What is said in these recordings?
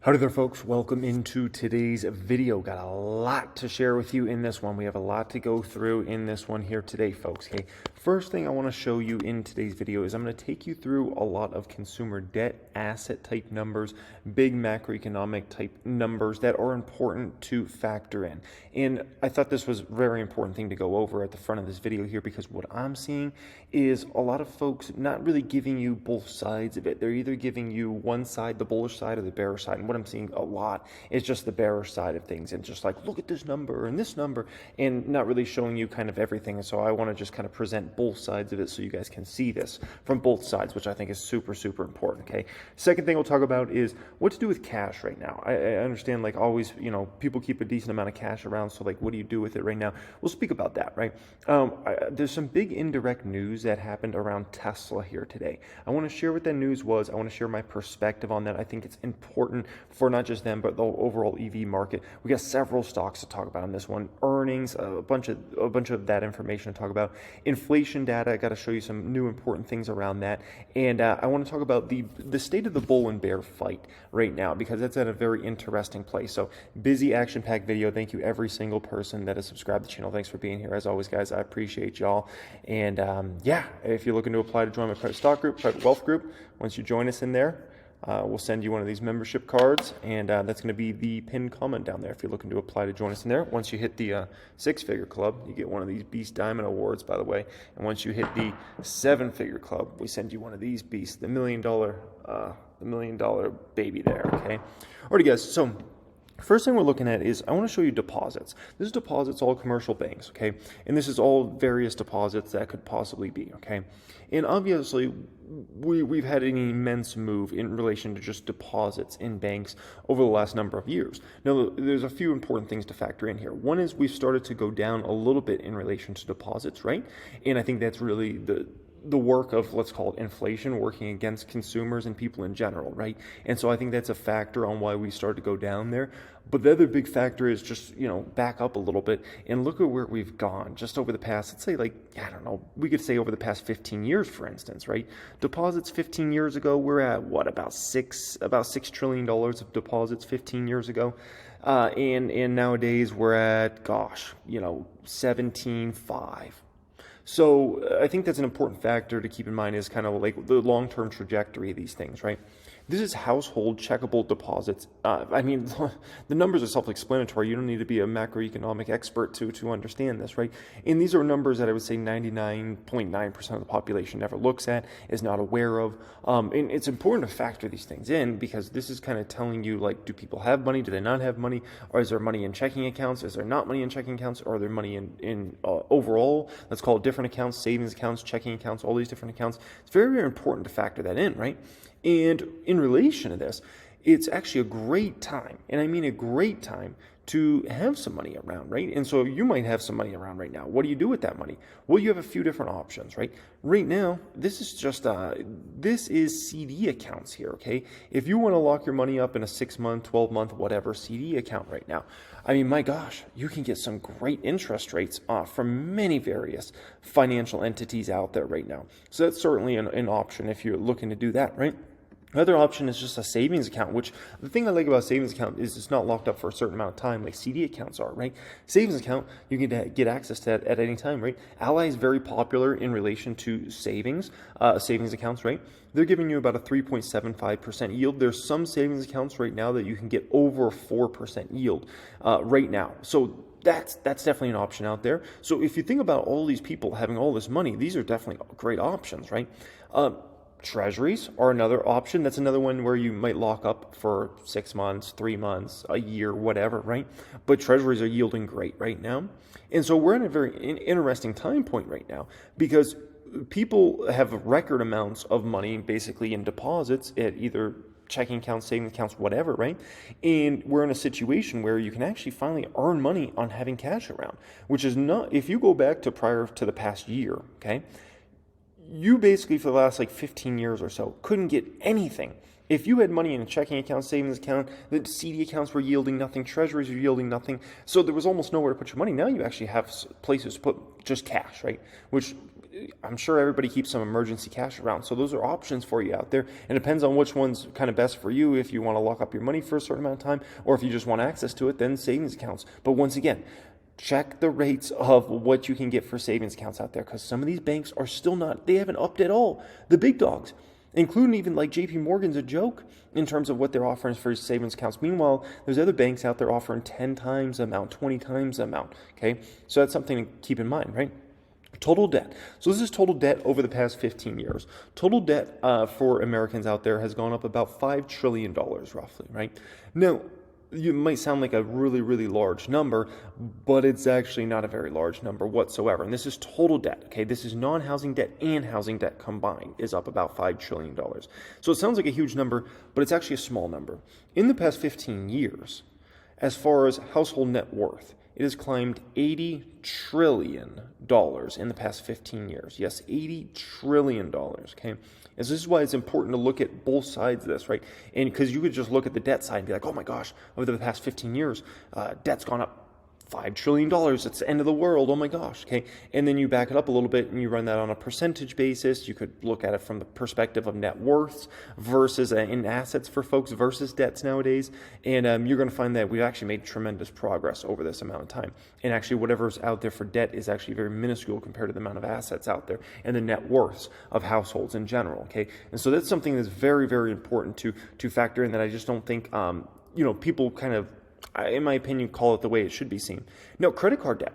Howdy there, folks. Welcome into today's video. Got a lot to share with you in this one. We have a lot to go through in this one here today, folks. Okay, first thing I want to show you in today's video is I'm going to take you through a lot of consumer debt asset type numbers, big macroeconomic type numbers that are important to factor in. And I thought this was a very important thing to go over at the front of this video here, because what I'm seeing is a lot of folks not really giving you both sides of it. They're either giving you one side, the bullish side, or the bearish side. And what I'm seeing a lot is just the bearish side of things, and just like, look at this number and this number, and not really showing you kind of everything. And so I want to just kind of present both sides of it so you guys can see this from both sides, which I think is super, super important. Okay. Second thing we'll talk about is what to do with cash right now. I understand, like always, people keep a decent amount of cash around. So like, what do you do with it right now? We'll speak about that, right? There's some big indirect news that happened around Tesla here today. I want to share what that news was. I want to share my perspective on that. I think it's important for not just them, but the overall EV market. We got several stocks to talk about on this one. Earnings, a bunch of that information to talk about. Inflation data, I got to show you some new important things around that. And I want to talk about the state of the bull and bear fight right now, because that's at a very interesting place. So busy, action-packed video. Thank you every single person that has subscribed to the channel. Thanks for being here. As always, guys, I appreciate y'all. And yeah, if you're looking to apply to join my private stock group, private wealth group, once you join us in there, we'll send you one of these membership cards, and that's going to be the pinned comment down there if you're looking to apply to join us in there. Once you hit the six-figure club, you get one of these Beast Diamond Awards, by the way. And once you hit the seven-figure club, we send you one of these beasts, the $1 million baby there, okay? Alrighty, guys, so first thing we're looking at is I want to show you deposits. This is deposits, all commercial banks, okay? And this is all various deposits that could possibly be, okay? And obviously, we've had an immense move in relation to just deposits in banks over the last number of years. Now, there's a few important things to factor in here. One is we've started to go down a little bit in relation to deposits, right? And I think that's really the work of, let's call it, inflation working against consumers and people in general, right? And so I think that's a factor on why we started to go down there. But the other big factor is just, back up a little bit and look at where we've gone just over the past, let's say, we could say over the past 15 years, for instance, right? Deposits 15 years ago, we're at what, about $6 trillion of deposits 15 years ago. And nowadays we're at, 17.5. So I think that's an important factor to keep in mind, is kind of like the long-term trajectory of these things, right? This is household checkable deposits. The numbers are self-explanatory. You don't need to be a macroeconomic expert to understand this, right? And these are numbers that I would say 99.9% of the population never looks at, is not aware of. And it's important to factor these things in, because this is kind of telling you, like, do people have money? Do they not have money? Or is there money in checking accounts? Is there not money in checking accounts? Or are there money in overall, let's call it different accounts, savings accounts, checking accounts, all these different accounts? It's very, very important to factor that in, right? And in relation to this, it's actually a great time, and I mean a great time, to have some money around, right? And so you might have some money around right now. What do you do with that money? Well, you have a few different options, right? Right now, this is just, this is CD accounts here, okay? If you want to lock your money up in a 6-month, 12-month, whatever CD account right now, my gosh, you can get some great interest rates from many various financial entities out there right now. So that's certainly an option if you're looking to do that, right? Another option is just a savings account, which the thing I like about savings account is it's not locked up for a certain amount of time like CD accounts are, right? Savings account, you can get access to that at any time, right? Ally is very popular in relation to savings accounts, right? They're giving you about a 3.75% yield. There's some savings accounts right now that you can get over 4% yield right now. So that's definitely an option out there. So if you think about all these people having all this money, these are definitely great options, right? Treasuries are another option. That's another one where you might lock up for 6 months, 3 months, a year, whatever, right? But treasuries are yielding great right now. And so we're in a very interesting time point right now, because people have record amounts of money basically in deposits at either checking accounts, savings accounts, whatever, right? And we're in a situation where you can actually finally earn money on having cash around, which is not, if you go back to prior to the past year, okay, you basically for the last 15 years or so couldn't get anything. If you had money in a checking account, savings account, the CD accounts were yielding nothing, treasuries were yielding nothing, so there was almost nowhere to put your money. Now you actually have places to put just cash, right? Which I'm sure everybody keeps some emergency cash around. So those are options for you out there. And it depends on which one's kind of best for you. If you want to lock up your money for a certain amount of time, or if you just want access to it, then savings accounts. But once again, check the rates of what you can get for savings accounts out there, because some of these banks are still not, they haven't upped at all. The big dogs, including even like JP Morgan's a joke in terms of what they're offering for savings accounts. Meanwhile, there's other banks out there offering 10 times the amount, 20 times the amount. Okay, so that's something to keep in mind, right? Total debt. So this is total debt over the past 15 years. Total debt for Americans out there has gone up about $5 trillion roughly, right? Now, you might sound like a really, really large number, but it's actually not a very large number whatsoever. And this is total debt, okay? This is non-housing debt and housing debt combined is up about $5 trillion. So it sounds like a huge number, but it's actually a small number. In the past 15 years, as far as household net worth, it has climbed $80 trillion in the past 15 years. Yes, $80 trillion, okay? And so this is why it's important to look at both sides of this, right? And because you could just look at the debt side and be like, oh my gosh, over the past 15 years, debt's gone up $5 trillion. It's the end of the world. Oh my gosh. Okay. And then you back it up a little bit and you run that on a percentage basis. You could look at it from the perspective of net worths versus in assets for folks versus debts nowadays. And you're going to find that we've actually made tremendous progress over this amount of time. And actually whatever's out there for debt is actually very minuscule compared to the amount of assets out there and the net worths of households in general. Okay. And so that's something that's very, very important to factor in, that I just don't think, people kind of, in my opinion, call it the way it should be seen. No, credit card debt.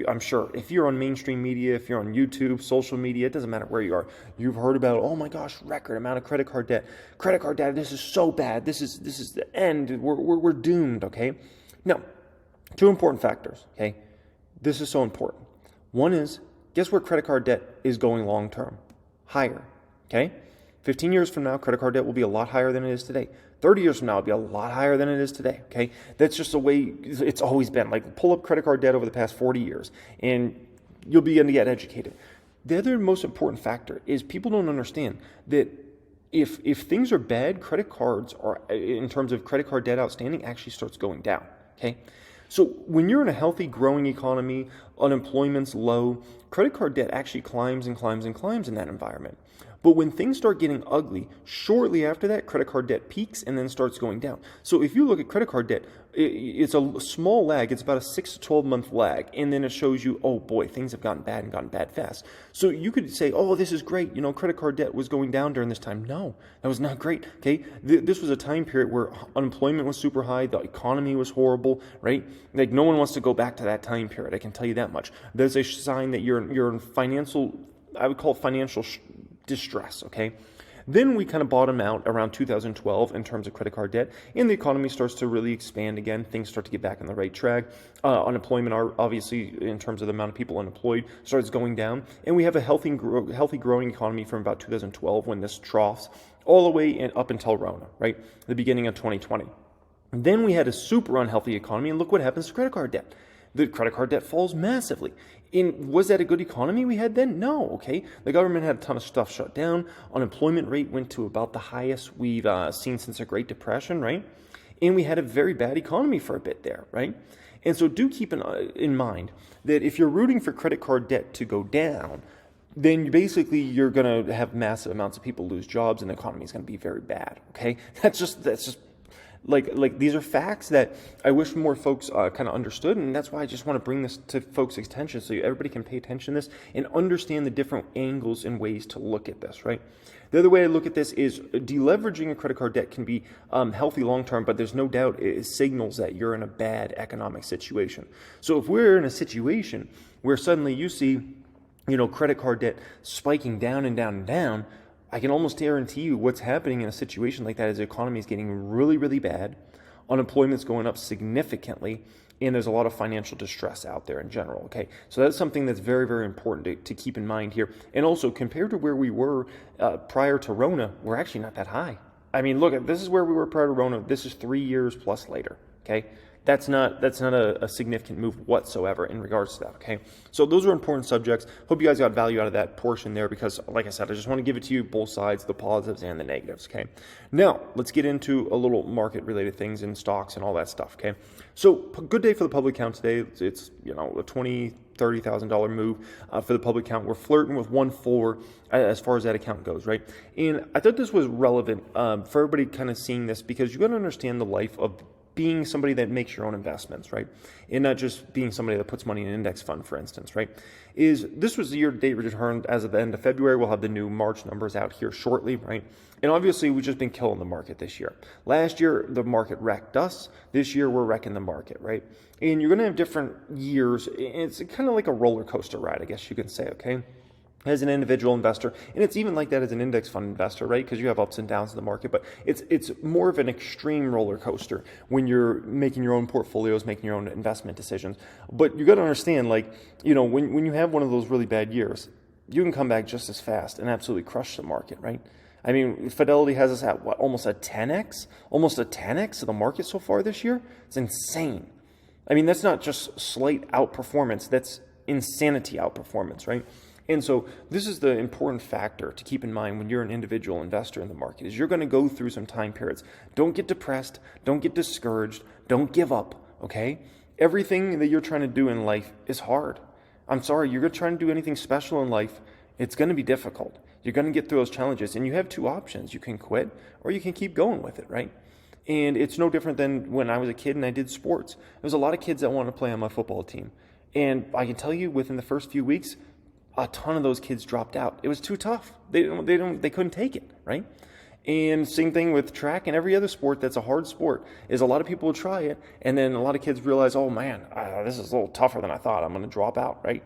I'm sure if you're on mainstream media, if you're on YouTube, social media, it doesn't matter where you are. You've heard about, oh my gosh, record amount of credit card debt. Credit card debt. This is so bad. This is the end. We're doomed. Okay. Now, two important factors. Okay, this is so important. One is, guess where credit card debt is going long term? Higher. Okay. 15 years from now, credit card debt will be a lot higher than it is today. 30 years from now, it'll be a lot higher than it is today, okay? That's just the way it's always been. Like, pull up credit card debt over the past 40 years, and you'll begin to get educated. The other most important factor is people don't understand that if things are bad, credit cards are, in terms of credit card debt outstanding, actually starts going down, okay? So when you're in a healthy, growing economy, unemployment's low, credit card debt actually climbs and climbs and climbs in that environment. But when things start getting ugly, shortly after that, credit card debt peaks and then starts going down. So if you look at credit card debt, it's a small lag. It's about a 6 to 12 month lag. And then it shows you, oh boy, things have gotten bad and gotten bad fast. So you could say, oh, this is great. Credit card debt was going down during this time. No, that was not great. Okay. This was a time period where unemployment was super high. The economy was horrible, right? Like, no one wants to go back to that time period. I can tell you that much. There's a sign that you're in financial, I would call it financial distress, okay? Then we kind of bottom out around 2012 in terms of credit card debt, and the economy starts to really expand again. Things start to get back on the right track. Unemployment, obviously, in terms of the amount of people unemployed, starts going down, and we have a healthy growing economy from about 2012 when this troughs all the way up until Rona, right? The beginning of 2020. Then we had a super unhealthy economy, and look what happens to credit card debt. The credit card debt falls massively. Was that a good economy we had then? No, okay. The government had a ton of stuff shut down. Unemployment rate went to about the highest we've seen since the Great Depression, right? And we had a very bad economy for a bit there, right? And so do keep in mind that if you're rooting for credit card debt to go down, then you're going to have massive amounts of people lose jobs and the economy is going to be very bad, okay? That's just like these are facts that I wish more folks kind of understood, and that's why I just want to bring this to folks' attention so everybody can pay attention to this and understand the different angles and ways to look at this, right? The other way I look at this is deleveraging a credit card debt can be healthy long-term, but there's no doubt it signals that you're in a bad economic situation. So if we're in a situation where suddenly you see, credit card debt spiking down and down and down, I can almost guarantee you what's happening in a situation like that is the economy is getting really, really bad. Unemployment's going up significantly, and there's a lot of financial distress out there in general, okay? So that's something that's very, very important to keep in mind here. And also, compared to where we were prior to Rona, we're actually not that high. I mean, look, this is where we were prior to Rona. This is 3 years plus later, okay? That's not a significant move whatsoever in regards to that, okay? So those are important subjects. Hope you guys got value out of that portion there because, like I said, I just want to give it to you both sides, the positives and the negatives, okay? Now, let's get into a little market-related things in stocks and all that stuff, okay? So, good day for the public count today. It's a $20,000-$30,000 move for the public count. We're flirting with 1.4 as far as that account goes, right? And I thought this was relevant for everybody kind of seeing this because you got to understand the life of being somebody that makes your own investments, right? And not just being somebody that puts money in an index fund, for instance, right? This was the year-to-date return as of the end of February. We'll have the new March numbers out here shortly, right? And obviously, we've just been killing the market this year. Last year, the market wrecked us. This year, we're wrecking the market, right? And you're going to have different years. It's kind of like a roller coaster ride, I guess you can say, okay? As an individual investor, and it's even like that as an index fund investor, right? Because you have ups and downs in the market, but it's more of an extreme roller coaster when you're making your own portfolios, making your own investment decisions. But you got to understand, like, when you have one of those really bad years, you can come back just as fast and absolutely crush the market, right? I mean, Fidelity has us at what, almost a 10x of the market so far this year. It's insane. I mean, that's not just slight outperformance; that's insanity outperformance, right? And so this is the important factor to keep in mind when you're an individual investor in the market is you're going to go through some time periods. Don't get depressed. Don't get discouraged. Don't give up, okay? Everything that you're trying to do in life is hard. I'm sorry, you're trying to do anything special in life, it's going to be difficult. You're going to get through those challenges, and you have two options. You can quit or you can keep going with it, right? And it's no different than when I was a kid and I did sports. There was a lot of kids that wanted to play on my football team. And I can tell you within the first few weeks, a ton of those kids dropped out. It was too tough. They couldn't take it, right? And same thing with track and every other sport that's a hard sport is a lot of people will try it, and then a lot of kids realize, oh man, this is a little tougher than I thought. I'm going to drop out, right?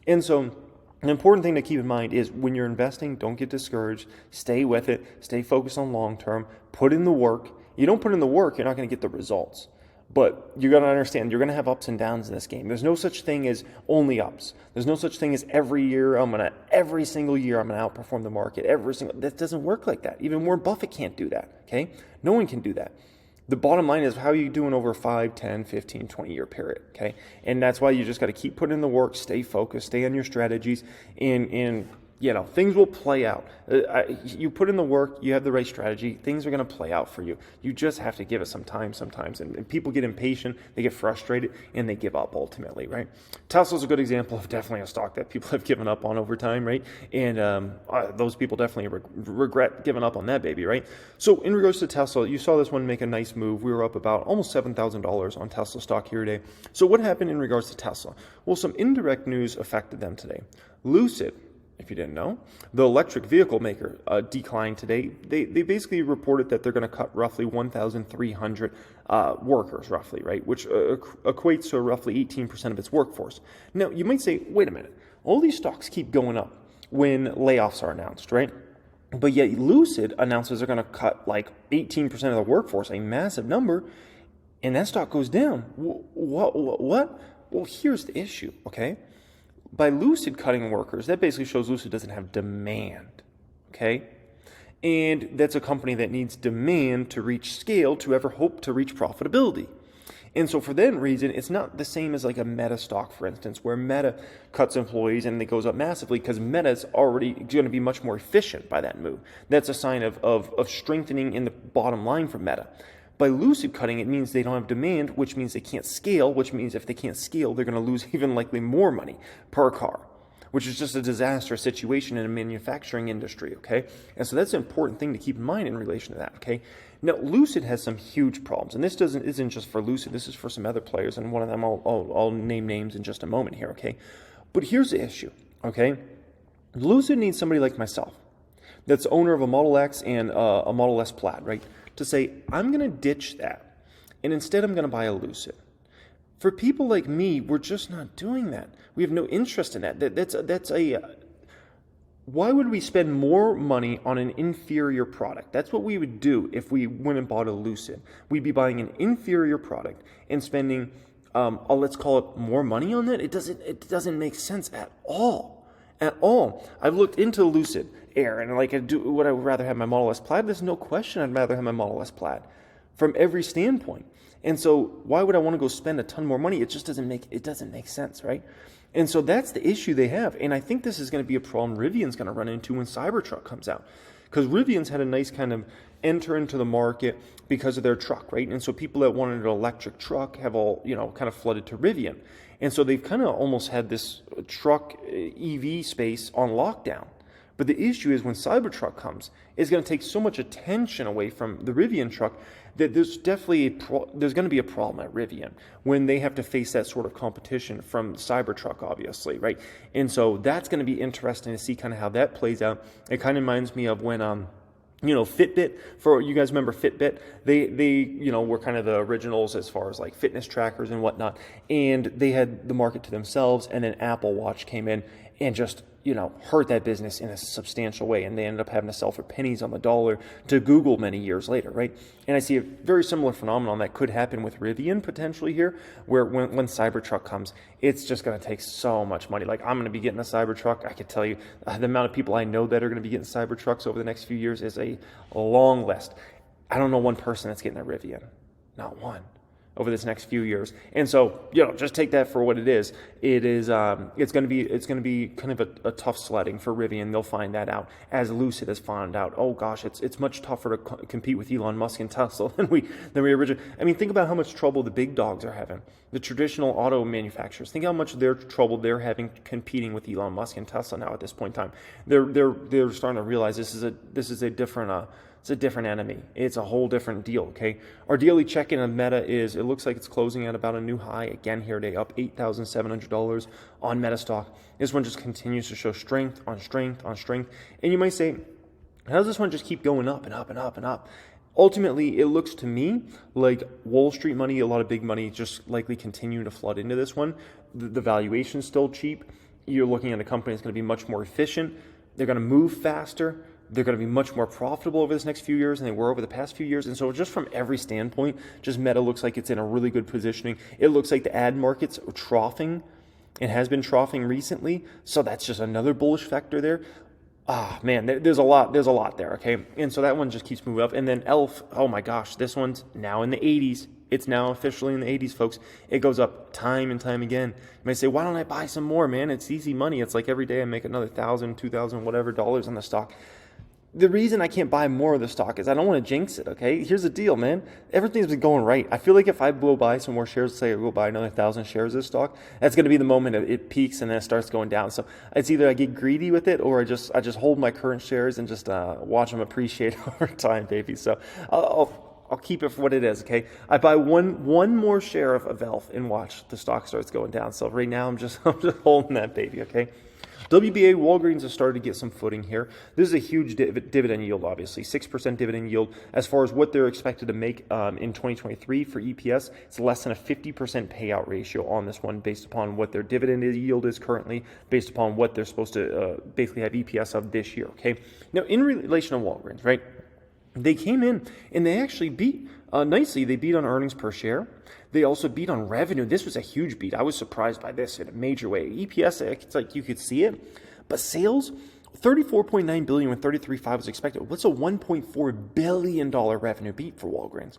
And so an important thing to keep in mind is when you're investing, don't get discouraged. Stay with it. Stay focused on long term. Put in the work. You don't put in the work, you're not going to get the results. But you got to understand, you're going to have ups and downs in this game. There's no such thing as only ups. There's no such thing as every single year I'm going to outperform the market. That doesn't work like that. Even Warren Buffett can't do that, okay? No one can do that. The bottom line is how are you doing over a 5, 10, 15, 20-year period, okay? And that's why you just got to keep putting in the work, stay focused, stay on your strategies, and things will play out. You put in the work, you have the right strategy, things are going to play out for you. You just have to give it some time sometimes. And people get impatient, they get frustrated, and they give up ultimately, right? Tesla's a good example of definitely a stock that people have given up on over time, right? And those people definitely regret giving up on that baby, right? So in regards to Tesla, you saw this one make a nice move. We were up about almost $7,000 on Tesla stock here today. So what happened in regards to Tesla? Well, some indirect news affected them today. Lucid, if you didn't know, the electric vehicle maker declined today. They basically reported that they're going to cut roughly 1,300 workers, roughly, right? Which equates to roughly 18% of its workforce. Now, you might say, wait a minute, all these stocks keep going up when layoffs are announced, right? But yet Lucid announces they're going to cut like 18% of the workforce, a massive number, and that stock goes down. What? Well, here's the issue, okay? By Lucid cutting workers, that basically shows Lucid doesn't have demand, okay? And that's a company that needs demand to reach scale to ever hope to reach profitability. And so for that reason, it's not the same as like a Meta stock, for instance, where Meta cuts employees and it goes up massively because Meta's already going to be much more efficient by that move. That's a sign of strengthening in the bottom line for Meta. By Lucid cutting, it means they don't have demand, which means they can't scale, which means if they can't scale, they're going to lose even likely more money per car, which is just a disastrous situation in a manufacturing industry, okay? And so that's an important thing to keep in mind in relation to that, okay? Now, Lucid has some huge problems, and this isn't just for Lucid, this is for some other players, and one of them I'll name names in just a moment here, okay? But here's the issue, okay? Lucid needs somebody like myself that's owner of a Model X and a Model S Plaid, right? To say, I'm going to ditch that, and instead I'm going to buy a Lucid. For people like me, we're just not doing that. We have no interest in that. Why would we spend more money on an inferior product? That's what we would do if we went and bought a Lucid. We'd be buying an inferior product and spending, let's call it more money on that. It doesn't make sense at all. At all. I've looked into Lucid Air and would I rather have my Model S Plaid? There's no question I'd rather have my Model S Plaid. from every standpoint. And so why would I want to go spend a ton more money? It just doesn't make sense, right? And so that's the issue they have. And I think this is going to be a problem Rivian's going to run into when Cybertruck comes out. Because Rivian's had a nice kind of enter into the market because of their truck, right? And so people that wanted an electric truck have all, kind of flooded to Rivian. And so they've kind of almost had this truck EV space on lockdown. But the issue is when Cybertruck comes, it's going to take so much attention away from the Rivian truck that there's definitely there's going to be a problem at Rivian when they have to face that sort of competition from Cybertruck, obviously, right? And so that's going to be interesting to see kind of how that plays out. It kind of reminds me of when Fitbit, for you guys remember Fitbit, they were kind of the originals as far as like fitness trackers and whatnot, and they had the market to themselves, and then Apple Watch came in and just hurt that business in a substantial way, and they ended up having to sell for pennies on the dollar to Google many years later, right? And I see a very similar phenomenon that could happen with Rivian potentially here, where when Cybertruck comes, it's just going to take so much money. Like, I'm going to be getting a Cybertruck. I could tell you the amount of people I know that are going to be getting Cybertrucks over the next few years is a long list. I don't know one person that's getting a Rivian, not one, over this next few years. And so, just take that for what it is. It's going to be kind of a tough sledding for Rivian. They'll find that out, as Lucid has found out. Oh gosh, it's much tougher to compete with Elon Musk and Tesla than we originally. I mean, think about how much trouble the big dogs are having. The traditional auto manufacturers. Think how much trouble they're having competing with Elon Musk and Tesla now at this point in time. They're starting to realize this is a different. It's a different enemy. It's a whole different deal, okay? Our daily check-in on Meta it looks like it's closing at about a new high again here today, up $8,700 on Meta stock. This one just continues to show strength on strength on strength. And you might say, how does this one just keep going up and up and up and up? Ultimately, it looks to me like Wall Street money, a lot of big money, just likely continuing to flood into this one. The valuation's still cheap. You're looking at a company that's going to be much more efficient. They're going to move faster. They're going to be much more profitable over this next few years than they were over the past few years. And so just from every standpoint, just Meta looks like it's in a really good positioning. It looks like the ad market's troughing and has been troughing recently. So that's just another bullish factor there. Man, there's a lot there, okay? And so that one just keeps moving up. And then ELF, oh my gosh, this one's now in the 80s. It's now officially in the 80s, folks. It goes up time and time again. You might say, why don't I buy some more, man? It's easy money. It's like every day I make another $1,000, $2,000, whatever dollars on the stock. The reason I can't buy more of the stock is I don't want to jinx it, okay? Here's the deal, man. Everything's been going right. I feel like if I go buy some more shares, say I go buy another 1,000 shares of this stock, that's going to be the moment it peaks and then it starts going down. So it's either I get greedy with it or I just hold my current shares and just watch them appreciate over time, baby. So I'll keep it for what it is, okay? I buy one more share of ELF and watch the stock starts going down. So right now I'm just holding that baby, okay? WBA, Walgreens has started to get some footing here. This is a huge dividend yield, obviously, 6% dividend yield. As far as what they're expected to make in 2023 for EPS, it's less than a 50% payout ratio on this one based upon what their dividend yield is currently, based upon what they're supposed to basically have EPS of this year, okay? Now, in relation to Walgreens, right, they came in and they actually beat nicely. They beat on earnings per share. They also beat on revenue. This was a huge beat. I was surprised by this in a major way. EPS, it's like you could see it. But sales, $34.9 billion when $33.5 was expected. What's a $1.4 billion revenue beat for Walgreens?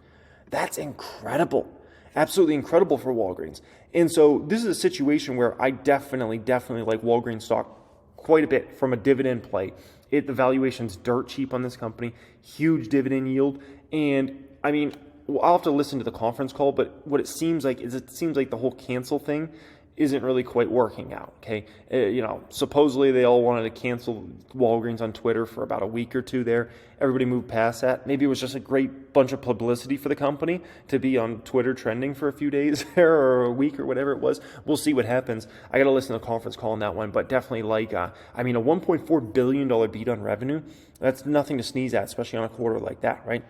That's incredible. Absolutely incredible for Walgreens. And so this is a situation where I definitely like Walgreens stock quite a bit from a dividend play. The valuation's dirt cheap on this company, huge dividend yield. And I mean, I'll have to listen to the conference call, but what it seems like is the whole cancel thing isn't really quite working out, okay? Supposedly they all wanted to cancel Walgreens on Twitter for about a week or two there. Everybody moved past that. Maybe it was just a great bunch of publicity for the company to be on Twitter trending for a few days there or a week or whatever it was. We'll see what happens. I got to listen to the conference call on that one, but definitely a $1.4 billion beat on revenue, that's nothing to sneeze at, especially on a quarter like that, right?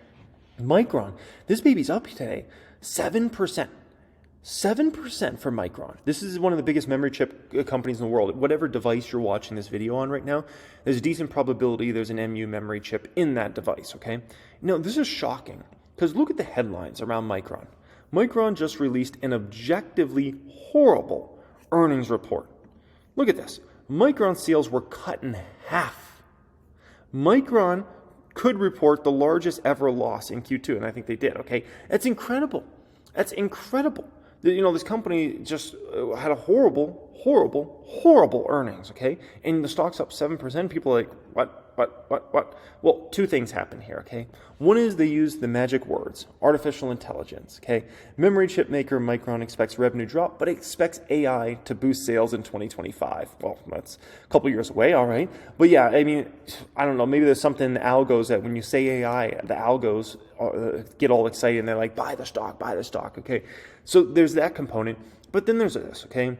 Micron, this baby's up today, 7%. 7% for Micron. This is one of the biggest memory chip companies in the world. Whatever device you're watching this video on right now, there's a decent probability there's an MU memory chip in that device, okay? Now, this is shocking because look at the headlines around Micron. Micron just released an objectively horrible earnings report. Look at this. Micron sales were cut in half. Micron could report the largest ever loss in Q2, and I think they did, okay? That's incredible. That's incredible. This company just had a horrible earnings, okay? And the stock's up 7%. People are like, what? Well, two things happen here, okay? One is they use the magic words, artificial intelligence, okay? Memory chip maker Micron expects revenue drop, but expects AI to boost sales in 2025. Well, that's a couple years away, all right? But yeah, I mean, I don't know, maybe there's something in the algos that when you say AI, the algos get all excited and they're like, buy the stock, okay? So there's that component, but then there's this, okay?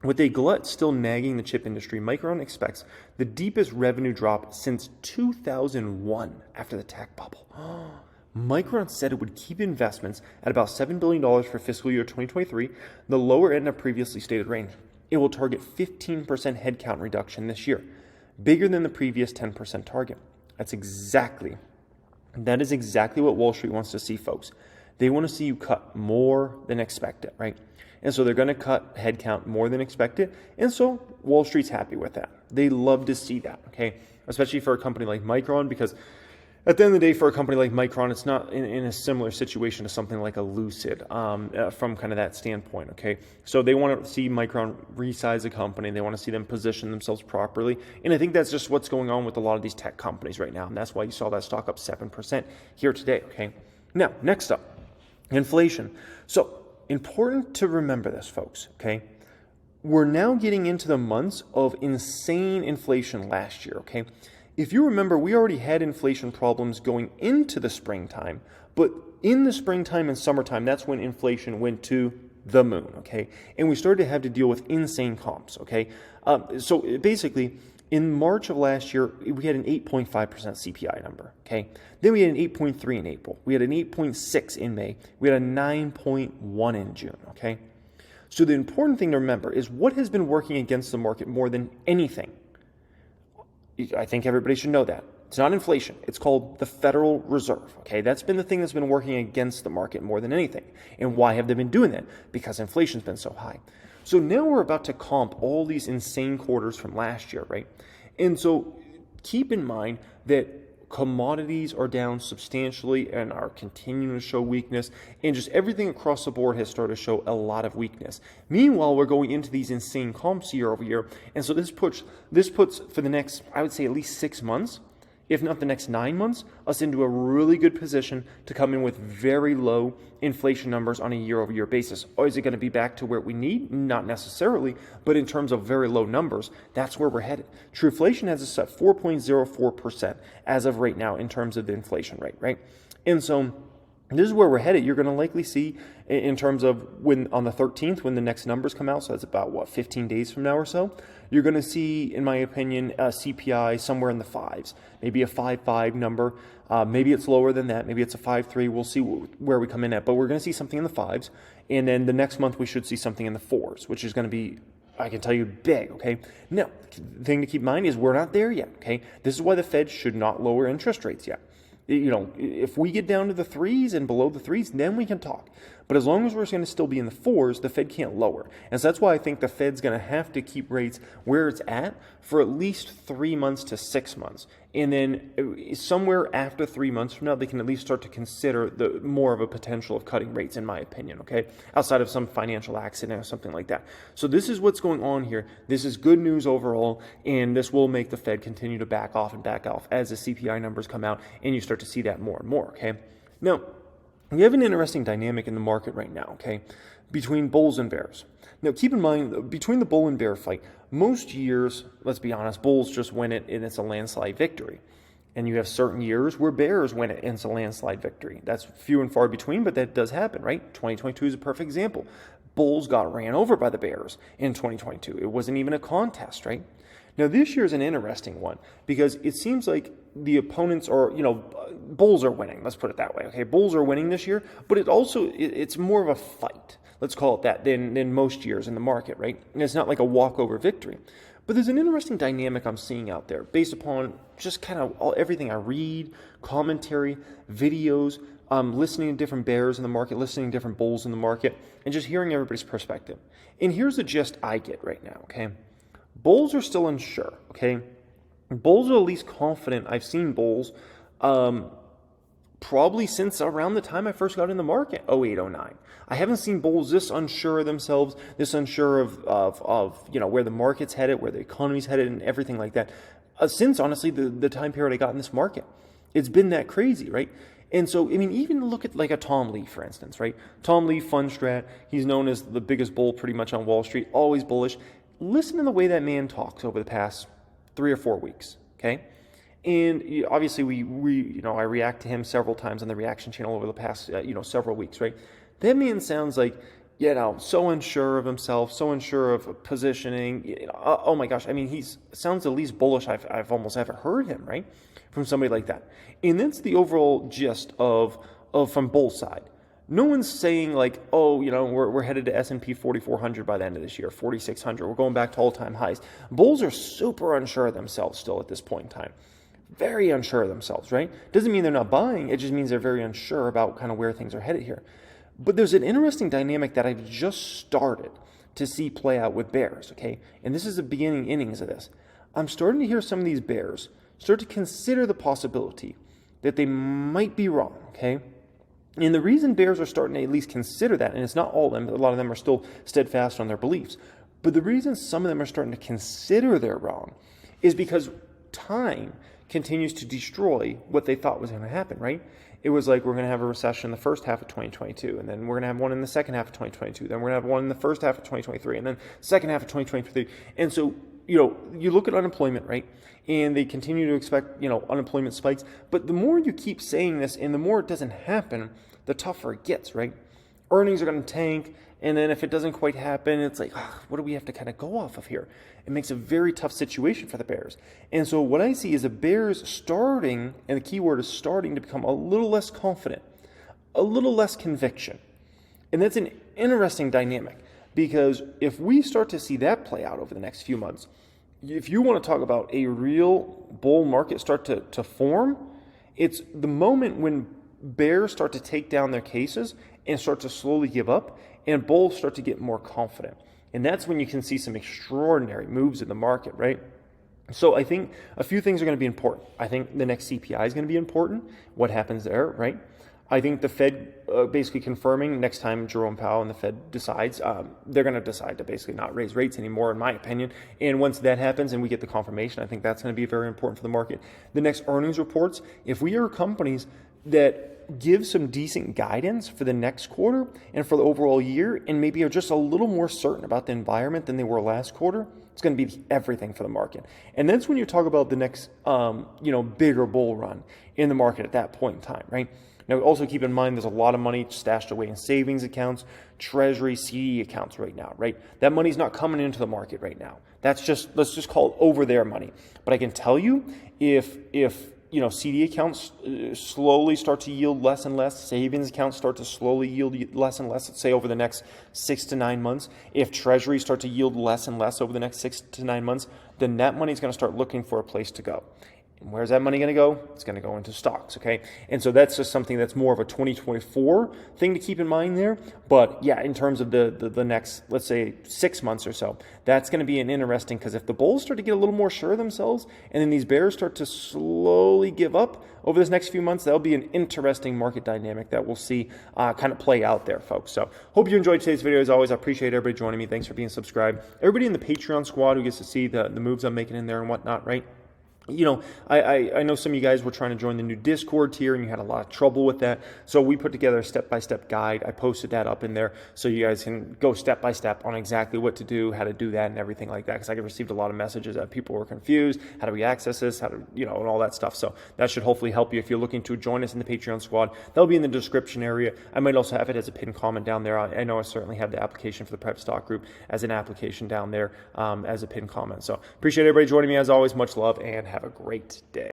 With a glut still nagging the chip industry, Micron expects the deepest revenue drop since 2001 after the tech bubble. Micron said it would keep investments at about $7 billion for fiscal year 2023, the lower end of previously stated range. It will target 15% headcount reduction this year, bigger than the previous 10% target. That is exactly what Wall Street wants to see, folks. They want to see you cut more than expected, right? And so they're going to cut headcount more than expected. And so Wall Street's happy with that. They love to see that, okay? Especially for a company like Micron, because at the end of the day, for a company like Micron, it's not in a similar situation to something like a Lucid from kind of that standpoint, okay? So they want to see Micron resize the company. They want to see them position themselves properly. And I think that's just what's going on with a lot of these tech companies right now. And that's why you saw that stock up 7% here today, okay? Now, next up, inflation. So important to remember this, folks, okay? We're now getting into the months of insane inflation last year, okay? If you remember, we already had inflation problems going into the springtime, but in the springtime and summertime, that's when inflation went to the moon, okay? And we started to have to deal with insane comps, okay? So basically, in March of last year, we had an 8.5% CPI number, okay? Then we had an 8.3 in April. We had an 8.6 in May. We had a 9.1 in June, okay? So the important thing to remember is what has been working against the market more than anything. I think everybody should know that. It's not inflation. It's called the Federal Reserve, okay? That's been the thing that's been working against the market more than anything. And why have they been doing that? Because inflation's been so high. So now we're about to comp all these insane quarters from last year, right? And so keep in mind that commodities are down substantially and are continuing to show weakness, and just everything across the board has started to show a lot of weakness. Meanwhile, we're going into these insane comps year over year, and so this puts for the next, I would say, at least 6 months, if not the next 9 months, us into a really good position to come in with very low inflation numbers on a year-over-year basis. Or is it going to be back to where we need? Not necessarily, but in terms of very low numbers, that's where we're headed. True inflation has us at 4.04% as of right now in terms of the inflation rate, right? And so this is where we're headed. You're going to likely see in terms of when on the 13th, when the next numbers come out, so that's about, 15 days from now or so, you're going to see, in my opinion, a CPI somewhere in the fives, maybe a 5.5 number. Maybe it's lower than that. Maybe it's a 5.3. We'll see where we come in at, but we're going to see something in the fives. And then the next month, we should see something in the fours, which is going to be, I can tell you, big, okay? Now, the thing to keep in mind is we're not there yet, okay? This is why the Fed should not lower interest rates yet. If we get down to the threes and below the threes, then we can talk. But as long as we're going to still be in the fours, the Fed can't lower. And so that's why I think the Fed's going to have to keep rates where it's at for at least 3 months to 6 months. And then somewhere after 3 months from now, they can at least start to consider the more of a potential of cutting rates, in my opinion, okay? Outside of some financial accident or something like that. So this is what's going on here. This is good news overall, and this will make the Fed continue to back off as the CPI numbers come out, and you start to see that more and more, okay? Now, we have an interesting dynamic in the market right now, okay, between bulls and bears. Now, keep in mind, between the bull and bear fight, most years, let's be honest, bulls just win it and it's a landslide victory. And you have certain years where bears win it and it's a landslide victory. That's few and far between, but that does happen, right? 2022 is a perfect example. Bulls got ran over by the bears in 2022. It wasn't even a contest, right? Now, this year is an interesting one because it seems like the opponents are, bulls are winning. Let's put it that way, okay? Bulls are winning this year, but it's more of a fight, let's call it that, than most years in the market, right? And it's not like a walkover victory. But there's an interesting dynamic I'm seeing out there based upon just kind of everything I read, commentary, videos, listening to different bears in the market, listening to different bulls in the market, and just hearing everybody's perspective. And here's the gist I get right now, okay? Bulls are still unsure, okay? Bulls are at least confident. I've seen bulls probably since around the time I first got in the market, 08, 09. I haven't seen bulls this unsure of themselves, this unsure of you know, where the market's headed, where the economy's headed, and everything like that. Since, honestly, the time period I got in this market. It's been that crazy, right? And so, I mean, even look at like a Tom Lee, for instance, right? Tom Lee, fund strat. He's known as the biggest bull pretty much on Wall Street, always bullish. Listen to the way that man talks over the past 3 or 4 weeks, okay? And obviously, you know, I react to him several times on the reaction channel over the past, you know, several weeks, right? That man sounds like, you know, so unsure of himself, so unsure of positioning. You know, oh my gosh, I mean, he sounds the least bullish I've almost ever heard him, right? From somebody like that. And that's the overall gist of from both side. No one's saying like, oh, you know, we're headed to S&P 4400 by the end of this year, 4600. We're going back to all-time highs. Bulls are super unsure of themselves still at this point in time. Very unsure of themselves, right? Doesn't mean they're not buying. It just means they're very unsure about kind of where things are headed here. But there's an interesting dynamic that I've just started to see play out with bears, okay? And this is the beginning innings of this. I'm starting to hear some of these bears start to consider the possibility that they might be wrong, okay? And the reason bears are starting to at least consider that, and it's not all of them, a lot of them are still steadfast on their beliefs, but the reason some of them are starting to consider they're wrong is because time continues to destroy what they thought was going to happen, right? It was like, we're going to have a recession in the first half of 2022, and then we're going to have one in the second half of 2022, then we're going to have one in the first half of 2023, and then second half of 2023. And so, you know, you look at unemployment, right? And they continue to expect, you know, unemployment spikes. But the more you keep saying this and the more it doesn't happen, the tougher it gets, right? Earnings are going to tank. And then if it doesn't quite happen, it's like, what do we have to kind of go off of here? It makes a very tough situation for the bears. And so what I see is the bears starting, and the key word is starting, to become a little less confident, a little less conviction. And that's an interesting dynamic, because if we start to see that play out over the next few months, if you want to talk about a real bull market start to form, it's the moment when bears start to take down their cases and start to slowly give up, and bulls start to get more confident. And that's when you can see some extraordinary moves in the market, right? So I think a few things are going to be important. I think the next CPI is going to be important. What happens there, right? I think the Fed basically confirming next time Jerome Powell and the Fed decides, they're going to decide to basically not raise rates anymore, in my opinion. And once that happens and we get the confirmation, I think that's going to be very important for the market. The next earnings reports, if we are companies that give some decent guidance for the next quarter and for the overall year, and maybe are just a little more certain about the environment than they were last quarter, it's going to be everything for the market. And that's when you talk about the next, you know, bigger bull run in the market at that point in time, right? Now, also keep in mind, there's a lot of money stashed away in savings accounts, treasury, CD accounts right now, right? That money's not coming into the market right now. That's just, let's just call it over there money. But I can tell you, if you know, CD accounts slowly start to yield less and less, savings accounts start to slowly yield less and less, let's say over the next 6 to 9 months, if treasuries start to yield less and less over the next 6 to 9 months, then that money is going to start looking for a place to go. And where's that money going to go? It's going to go into stocks, okay? And so that's just something that's more of a 2024 thing to keep in mind there. But yeah, in terms of the next, let's say, 6 months or so, that's going to be an interesting, because if the bulls start to get a little more sure of themselves, and then these bears start to slowly give up over this next few months, that'll be an interesting market dynamic that we'll see kind of play out there, folks. So hope you enjoyed today's video. As always, I appreciate everybody joining me. Thanks for being subscribed. Everybody in the Patreon squad who gets to see the moves I'm making in there and whatnot, right? You know, I know some of you guys were trying to join the new Discord tier and you had a lot of trouble with that. So we put together a step-by-step guide. I posted that up in there so you guys can go step-by-step on exactly what to do, how to do that, and everything like that. Because I received a lot of messages that people were confused. How do we access this? How to, you know, and all that stuff. So that should hopefully help you if you're looking to join us in the Patreon squad. That'll be in the description area. I might also have it as a pinned comment down there. I know I certainly have the application for the Prep Stock Group as an application down there as a pinned comment. So appreciate everybody joining me as always. Much love and have a great day.